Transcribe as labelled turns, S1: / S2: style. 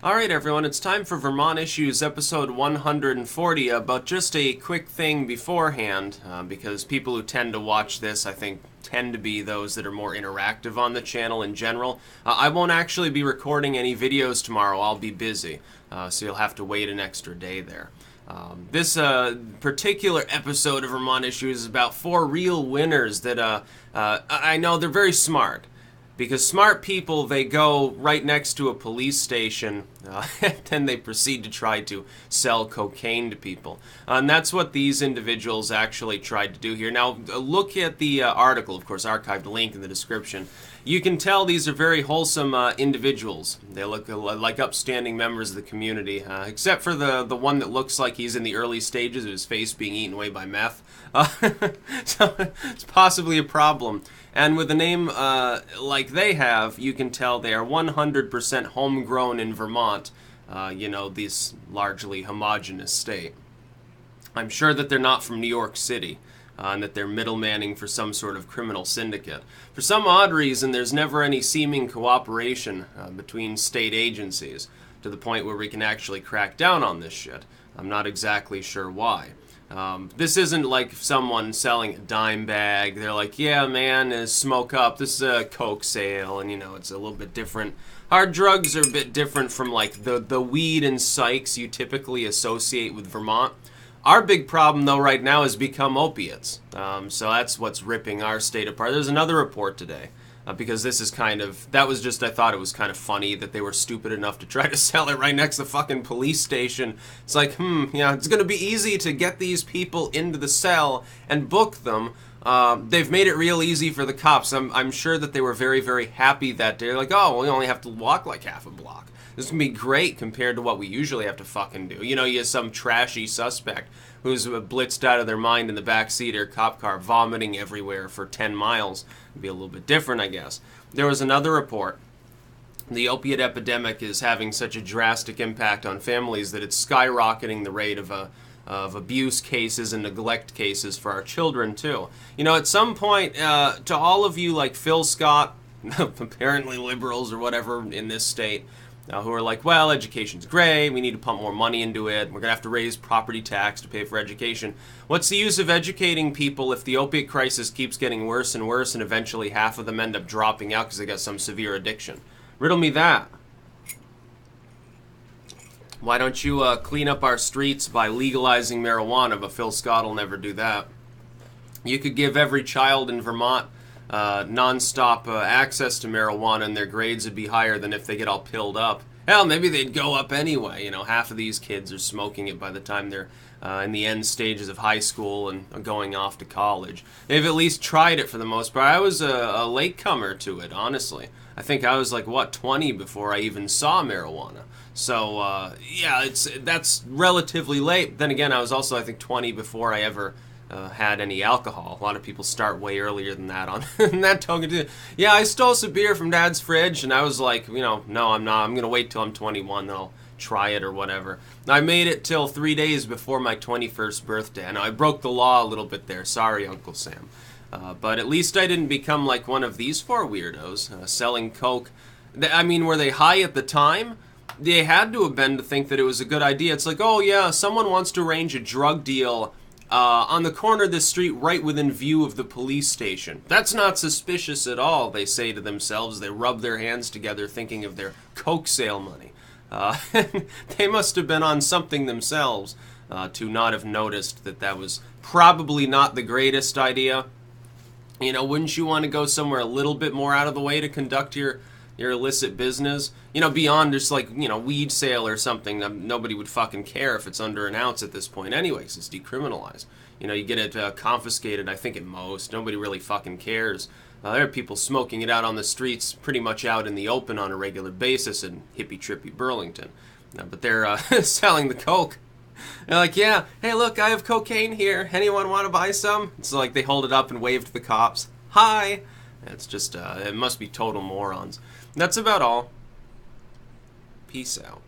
S1: Alright everyone, it's time for Vermont Issues episode 140, but just a quick thing beforehand, because people who tend to watch this, I think, tend to be those that are more interactive on the channel in general. I won't actually be recording any videos tomorrow, I'll be busy, so you'll have to wait an extra day there. This particular episode of Vermont Issues is about 4 real winners that I know they're very smart. Because smart people, they go right next to a police station and then they proceed to try to sell cocaine to people. And that's what these individuals actually tried to do here. Now, look at the article, of course, archived link in the description. You can tell these are very wholesome individuals. They look like upstanding members of the community, except for the one that looks like he's in the early stages of his face being eaten away by meth. So it's possibly a problem. And with a name like they have, you can tell they are 100% homegrown in Vermont, this largely homogenous state. I'm sure that they're not from New York City, and that they're middlemaning for some sort of criminal syndicate. For some odd reason, there's never any seeming cooperation between state agencies, to the point where we can actually crack down on this shit. I'm not exactly sure why. This isn't like someone selling a dime bag. They're like, yeah, man, smoke up. This is a coke sale, and, it's a little bit different. Hard drugs are a bit different from, like, the weed and psychs you typically associate with Vermont. Our big problem, though, right now has become opiates. So that's what's ripping our state apart. There's another report today. Because this is I thought it was kind of funny that they were stupid enough to try to sell it right next to the fucking police station. It's like, it's going to be easy to get these people into the cell and book them. They've made it real easy for the cops. I'm sure that they were very, very happy that day. Like, oh, we only have to walk like half a block. This is going to be great compared to what we usually have to fucking do. You have some trashy suspect who's blitzed out of their mind in the backseat of a cop car, vomiting everywhere for 10 miles. It'd be a little bit different, I guess. There was another report. The opiate epidemic is having such a drastic impact on families that it's skyrocketing the rate of abuse cases and neglect cases for our children, too. At some point, to all of you like Phil Scott, apparently liberals or whatever in this state, who are like, well, education's great, we need to pump more money into it, we're going to have to raise property tax to pay for education. What's the use of educating people if the opiate crisis keeps getting worse and worse and eventually half of them end up dropping out because they got some severe addiction? Riddle me that. Why don't you clean up our streets by legalizing marijuana, but Phil Scott will never do that. You could give every child in Vermont non-stop access to marijuana, and their grades would be higher than if they get all pilled up. Hell, maybe they'd go up anyway. Half of these kids are smoking it by the time they're in the end stages of high school and going off to college. They've at least tried it for the most part. I was a latecomer to it, honestly. I think I was like, 20 before I even saw marijuana. So, that's relatively late. Then again, I was also, I think, 20 before I ever had any alcohol. A lot of people start way earlier than that on that token. Yeah, I stole some beer from Dad's fridge, and I was like, no, I'm not. I'm going to wait till I'm 21, then I'll try it or whatever. I made it till 3 days before my 21st birthday, and I broke the law a little bit there. Sorry, Uncle Sam. But at least I didn't become like one of these 4 weirdos selling coke. Were they high at the time? They had to have been to think that it was a good idea. It's like, oh yeah, someone wants to arrange a drug deal on the corner of the street right within view of the police station. That's not suspicious at all, they say to themselves. They rub their hands together thinking of their coke sale money. They must have been on something themselves to not have noticed that was probably not the greatest idea. Wouldn't you want to go somewhere a little bit more out of the way to conduct your illicit business? Beyond just like, weed sale or something, nobody would fucking care if it's under an ounce at this point anyways. It's decriminalized. You get it confiscated, I think, at most. Nobody really fucking cares. There are people smoking it out on the streets, pretty much out in the open on a regular basis in hippie-trippy Burlington. But they're selling the coke. They're like, yeah, hey, look, I have cocaine here. Anyone want to buy some? It's like they hold it up and wave to the cops. Hi! It's just, it must be total morons. That's about all. Peace out.